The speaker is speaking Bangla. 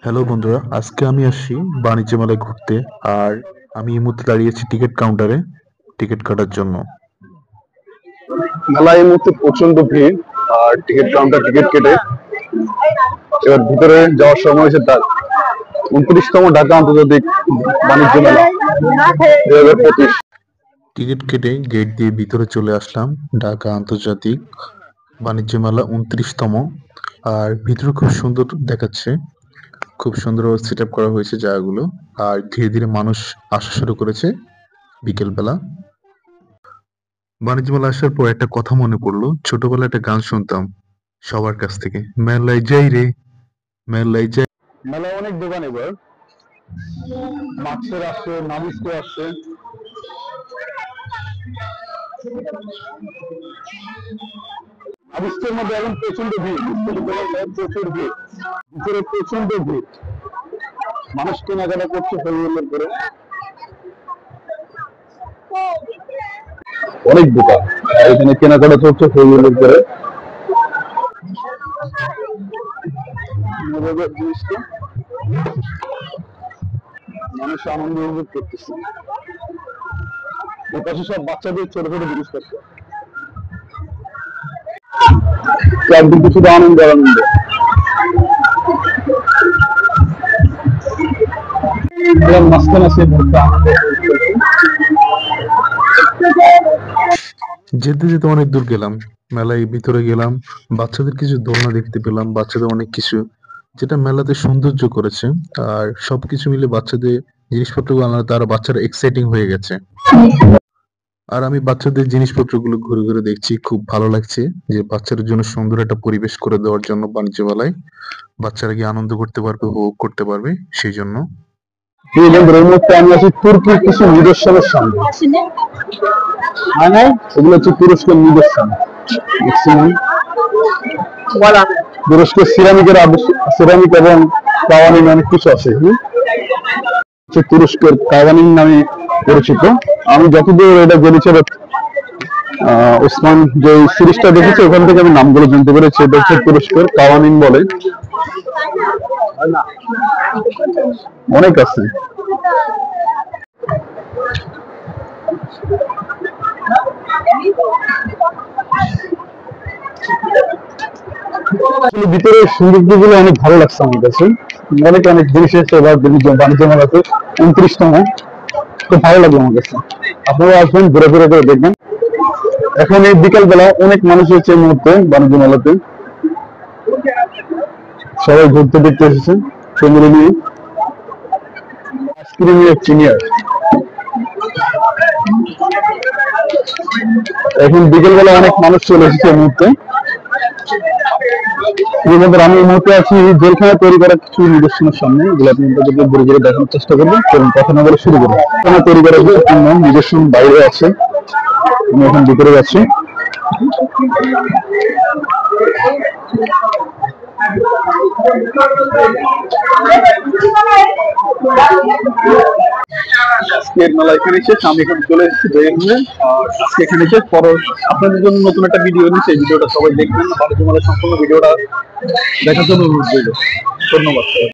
হ্যালো বন্ধুরা, আজকে আমি আসছি বাণিজ্য মেলায় ঘুরতে। আর আমি এই মুহূর্তে দাঁড়িয়েছি টিকিট কাউন্টারে টিকিট কাটার জন্য। মেলায় এই মুহূর্তে প্রচন্ড ভিড়। আর টিকিট কাউন্টার টিকিট কেটে এবার ভিতরে যাওয়ার সময় হয়েছে তার 29তম ঢাকা আন্তর্জাতিক বাণিজ্য মেলা 2025। টিকিট কেটে গেট দিয়ে ভিতরে চলে আসলাম। ঢাকা আন্তর্জাতিক বাণিজ্য মেলা 29তম। আর ভিতরে খুব সুন্দর দেখাচ্ছে, খুব সুন্দরভাবে সেট আপ করা হয়েছে জায়গাগুলো। আর ধীরে ধীরে মানুষ আসা শুরু করেছে বিকেলবেলা। বাণিজ্য মেলা আসার পর একটা কথা মনে পড়লো, ছোটবেলায় একটা গান শুনতাম সবার কাছ থেকে, মেলায় যাই রে, মেলায় যাই। মেলায় অনেক দোকান এবার মাছের আসছে, নামিস্তে আসছে। নামিস্তের মধ্যে এখন প্রচন্ড ভিড়, প্রচুর ভিড়, ভিতরে প্রচন্ড ভিড়। মানুষ কেনাকাটা করছে হরিবলের করে। অনেক দোকান এখানে কেনাকাটা করছে হরিবলের করে। জিনিসটা মানুষ আনন্দ উপভোগ করতেছে। ওর পাশে সব বাচ্চাদের ছোট ছোট জিনিস করছে, একদিন শুধু আনন্দ আনন্দ। মাঝখানে আছে যেতে যেতে অনেক দূর গেলাম, মেলায় ভিতরে গেলাম, বাচ্চাদের কিছু দোলনা দেখতে পেলাম, বাচ্চাদের অনেক কিছু যেটা মেলাতে সৌন্দর্য করেছে। আর সবকিছু মিলে বাচ্চাদের জিনিসপত্রগুলো আনাতে তারা বাচ্চারা এক্সাইটিং হয়ে গেছে। আর আমি বাচ্চাদের জিনিসপত্রগুলো ঘুরে ঘুরে দেখছি, খুব ভালো লাগছে যে বাচ্চাদের জন্য সুন্দর একটা পরিবেশ করে দেওয়ার জন্য বাণিজ্য মেলায় বাচ্চারা গিয়ে আনন্দ করতে পারবে, উপভোগ করতে পারবে সেই জন্য। এই মুহূর্তে আমি আছি তুর্কির কিছু নিদর্শনের সামনে। এগুলো হচ্ছে তুরস্কের নিদর্শন। তুরস্কের সিরামিক এবং কাওয়ানিং অনেক কিছু আছে। তুরস্কের কাওয়ানিং নামে পরিচিত। আমি যতদূর এটা জেনেছি, ওসমান যে সিরিজটা দেখেছে ওখান থেকে আমি নামগুলো জানতে পেরেছি। এটা হচ্ছে তুরস্কের কাওয়ানিং বলে, অনেক আছে। ভিতরে সৌন্দর্যগুলো অনেক ভালো লাগছে আমার কাছে। অনেক অনেক জিনিস এসেছে এবার বাণিজ্য মেলাতে 29তম। খুব ভালো লাগলো আমার কাছে। আপনারা আসবেন, ঘুরে ফিরে করে দেখবেন। এখন এই বিকাল বেলা অনেক মানুষ হচ্ছে এই মুহূর্তে বাণিজ্য মেলাতে, সবাই ঘুরতে দেখতে এসেছে ফ্যামিলি নিয়ে। আইসক্রিমের সিনিয়র এখন বিকেল বেলা অনেক মানুষ চলে এসেছে এই মুহূর্তে। আমি এই মুহূর্তে আছি জেলখানা তৈরি করার কিছু নিদর্শনের সামনে, এগুলো আপনাদেরকে ঘুরে ঘুরে দেখানোর চেষ্টা করবো। এবং কথা না বলে শুরু করবো। জেলখানা তৈরি করার জন্য নিদর্শন বাইরে আছে, আমি এখন ভিতরে যাচ্ছি। আজকের মেলা এখানে শেষ। আমি এখন চলে এসেছি জয়গঞ্জে। আজকে এখানে শেষ। আপনাদের জন্য নতুন একটা ভিডিও নিচ্ছে, এই ভিডিওটা সবাই দেখবেন। বাণিজ্য মেলার সম্পূর্ণ ভিডিওটা দেখার জন্য অনুরোধ রইল। ধন্যবাদ।